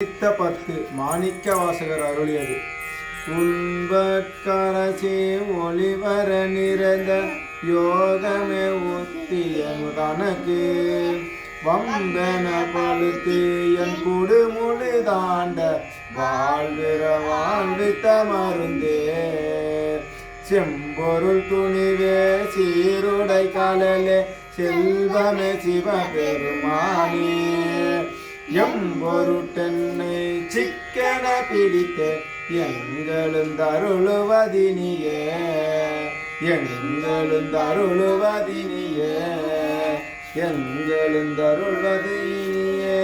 10 மாணிக்க வாசகர் அருளியது. உன்பற்கரசி ஒளிவர நிறைந்த யோகமே உத்தியனு தனக்கு வம்பென பழுத்து என் குடுமுழு தாண்ட வாழ்விற வாழ்வித்த மருந்தே செம்பொருள் துணிவே சீருடை கலலே செல்வமே சிவபெருமானே எம்பொருட்டென்னை சிக்கன பிடித்த எங்களுந்தருளுவதினியே எங்களுந்தருளுவதினியே எங்களுந்தருள்வதினியே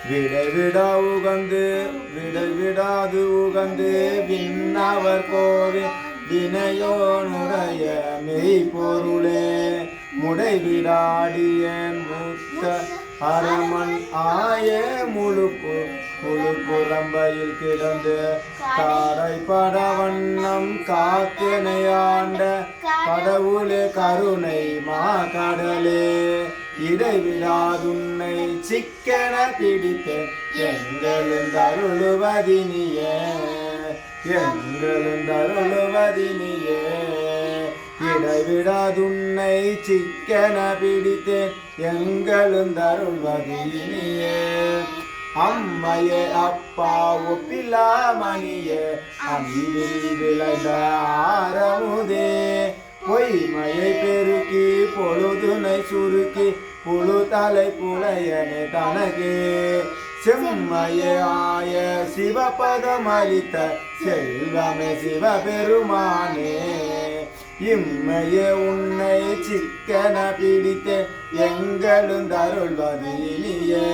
விடைவிடா உகந்து விடைவிடாது உகந்து விண்ணவர் கோவில் வினையோனுடைய மெய்ப்பொருளே முடைவிடாடியன் மூத்த அரமன் ஆய முழு புறம்பையில் கிடந்து தாரை படவண்ணம் காத்தினையாண்ட கடவுளே கருணை மா கடலே இடைவிடாதுன்னை சிக்கன பிடித்த எங்களுந்தருளுவதினியே எங்களுந்தருளுவதினியே இடைவிடாதுன்னை சிக்கன பிடித்தேன் எங்களுந்தருள்வதினியே அம்மையே அப்பா ஒப்பிலாமணியே அன்பில் விளைந்த ஆரமுதே பொய்மையை பெருக்கி பொழுதுனை சுருக்கி புழு தலை புலையனே தனகே செம்மையே ஆய சிவபதம் அளித்த செல்வமே சிவபெருமானே இம்மையே உன்னை சிக்கன பிடித்த எங்களுந்தருள்வதினியே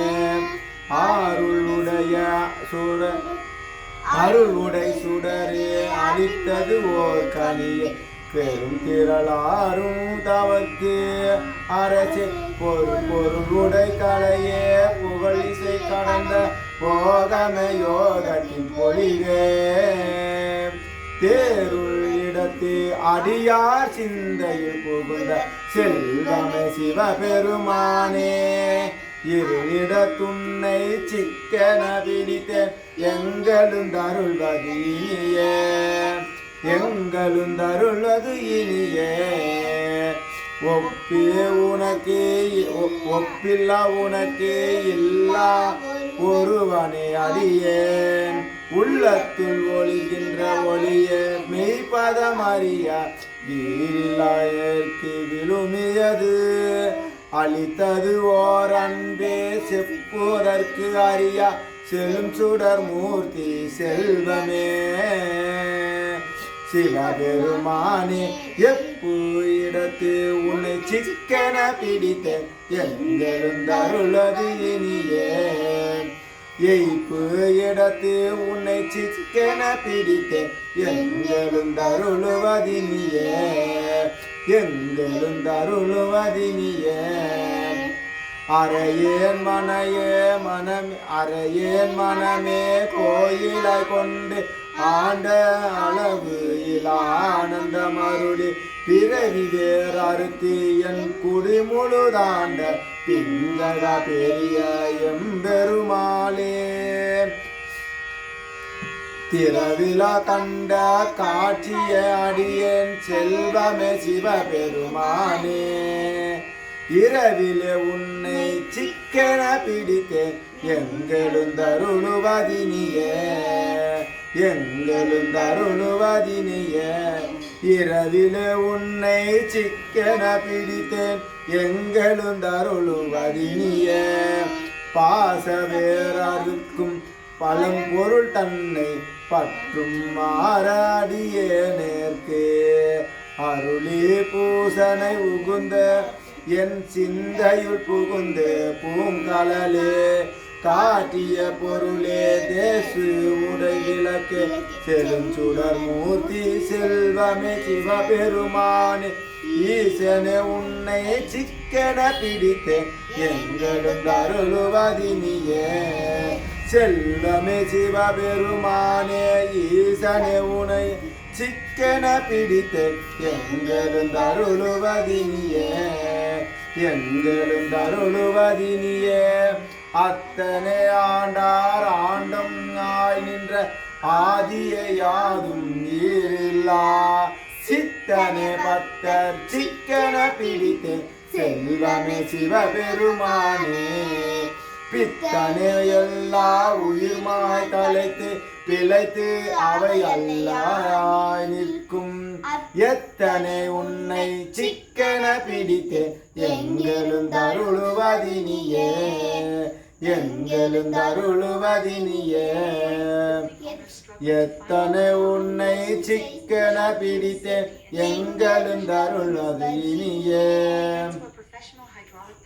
அருளுடை சுடரே அளித்தது ஓர் கனியே பெரும் திரளாரும் தவத்து அரசே பொருளுடை கலையே புகழிசை கடந்த போகமே யோகத்தின் பொழிவே தேருள் இடத்து அடியார் சிந்தையில் புகுந்த செல்வமே சிவபெருமானே இருளிடத்துன்னை சிக்கன பிடித்த எங்களுந்தருள்வதினியே எங்களுந்தருள்வது இனியே ஒப்பிய உனக்கு ஒப்பில்லா உனக்கு இல்லா ஒருவனை அடியேன் உள்ளத்துள் ஒளிகின்ற ஒளியே மெய்ப்பதம் அறியா வீரில்லாயற்கு விழுமியது அளித்தது ஓர் அன்பே செப்புவதற்கு அறியா செல்லும் சுடர் மூர்த்தி செல்வமே சிவபெருமானே எப்பு இடத்து உன்னை சிக்கன பிடித்த எங்களுந்தருளது இனியே எய்ப்பு இடத்து உன்னை சிக்கன பிடித்த எங்களுந்தருளுவதினியே எங்களுந்தருளுவதினியே அறையேன் மனமே கோயிலை கொண்டு ஆண்ட அளவு இலானந்த மருளி பிறவி வேறறுத்து என் குடி முழுதாண்ட பிங்கட பெரிய எம்பெருமாளே திரவிழா கண்ட காட்சிய அடியேன் செல்வமே சிவபெருமானே இரவிலே உன்னை சிக்கன பிடித்தேன் எங்களுந்தருளுவதினியே எங்களுந்தருளுவதினியே இரவிலே உன்னை சிக்கன பிடித்தேன் எங்களுந்தருளுவதினியே பாசவேறறுக்கும் பழம்பொருள் தன்னை பற்றும் மாறாடியே நேர்க்கே அருளி பூசனை உகுந்த என் சிந்தையுள் புகுந்து பூங்கலலே காட்டிய பொருளே தேசு உடை விளக்கே செலும் சுடர் மூர்த்தி செல்வமே சிவபெருமானே ஈசனே உன்னை சிக்கன பிடித்த எங்களுந்தருளுவதினியே செல்வமே சிவபெருமானே ஈசனே உன்னை சிக்கன பிடித்த எங்களுந்தருளுவதினியே எங்களுந்தருளுவதினியே அத்தனை ஆண்டார் ஆண்டம் ஆய் நின்ற ஆதியை யாதும் ஈரில்லா சித்தனே பத்தர் சிக்கன பிடித்தே செல்வமே சிவபெருமானே பித்தனே எல்லா உயிர்மாய் தலைத்து பிழைத்து அவை அல்லாய் நிற்கும் எத்தனை உன்னை சிக்கன பிடித்தே எங்களும் தருளுவதினியே எங்களும் தருளுவதினியே எத்தனை உன்னை சிக்கன பிடித்தே எங்களும் தருளுவதினியே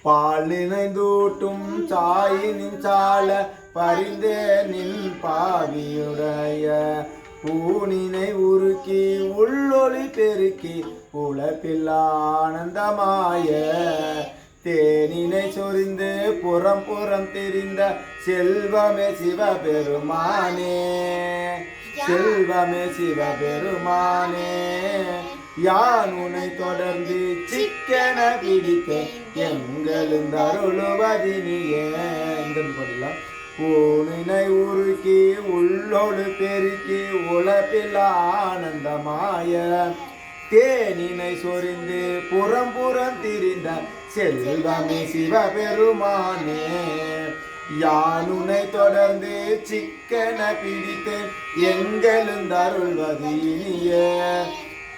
பால் நினைந்தூட்டும் சாயினின் சால பரிந்தே நின் பாவியுடைய பூனினை உருக்கி உள்ளொளி பெருக்கி உழப்பில் ஆனந்தமாய தேனினை சொரிந்து புறம் புறம் தெரிந்த செல்வமே சிவபெருமானே செல்வமே சிவபெருமானே யான் உன்னை தொடர்ந்து சிக்கன பிடித்தேன் எங்களும் தருளுவதினியே ஊனினை உருக்கி உள்ளோடு பெருக்கி உழப்பில் ஆனந்தமாய தேனினை சொரிந்து புறம் புறம் திரிந்த செல்வமே சிவபெருமானே யான் உன்னை தொடர்ந்து சிக்கன பிடித்தேன் எங்களும் தருள்வதினியே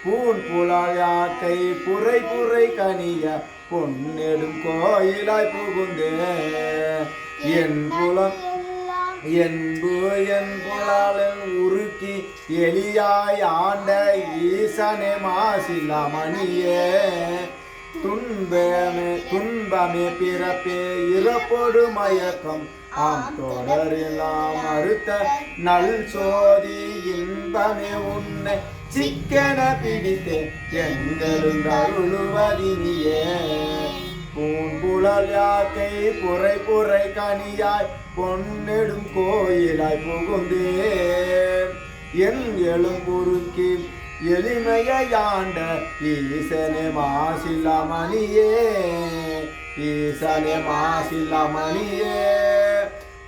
பூன் புலால் யாக்கை புரை புரை கனிய பொன்னெடும் கோயிலாய் புகுந்தே என் புலம் என்பு என் புலாலன் உருக்கி எளியாய் ஆண்ட ஈசனே மாசில்லா மணியே துன்பமே பிறப்பே இறப்பொடு மயக்கம் ஆம் தொடரெல்லாம் மறுத்த நல் சோதி இன்பமே உன்னை சிக்கன பிடித்தே எங்களும் தருளுவதினியே பூன்புழல் யாக்கை புரை புரை கனியாய் பொன்னெடும் கோயிலாய் புகுந்தே என் எழும்புருக்கி எளிமையாண்ட ஈசனே மாசில்லா மணியே ஈசனே மாசில்லா மணியே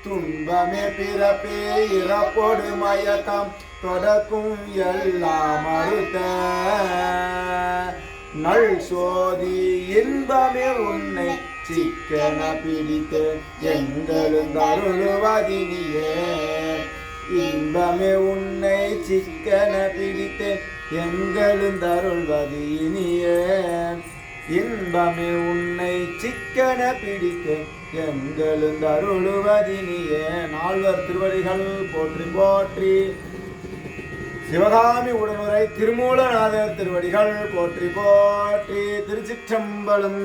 துன்பமே பிறப்பே இறப்பொடு மயக்கம் தொடக்கும் எல்லாம் மறுத்த நல் சோதி இன்பமே உன்னை சிக்கன பிடித்தே எங்களும் தருளுவதினியே இன்பமே உன்னை சிக்கன பிடித்தே எங்களும் தருள்வதினியே இன்பமே உன்னை சிக்கன பிடித்தே எங்களும் தருளுவதினியே நால்வர் திருவடிகள் போற்றி போற்றி சிவகாமி உடனுரை திருமூலநாதர் திருவடிகள் போற்றி போற்றி திருச்சிற்றம்பலம்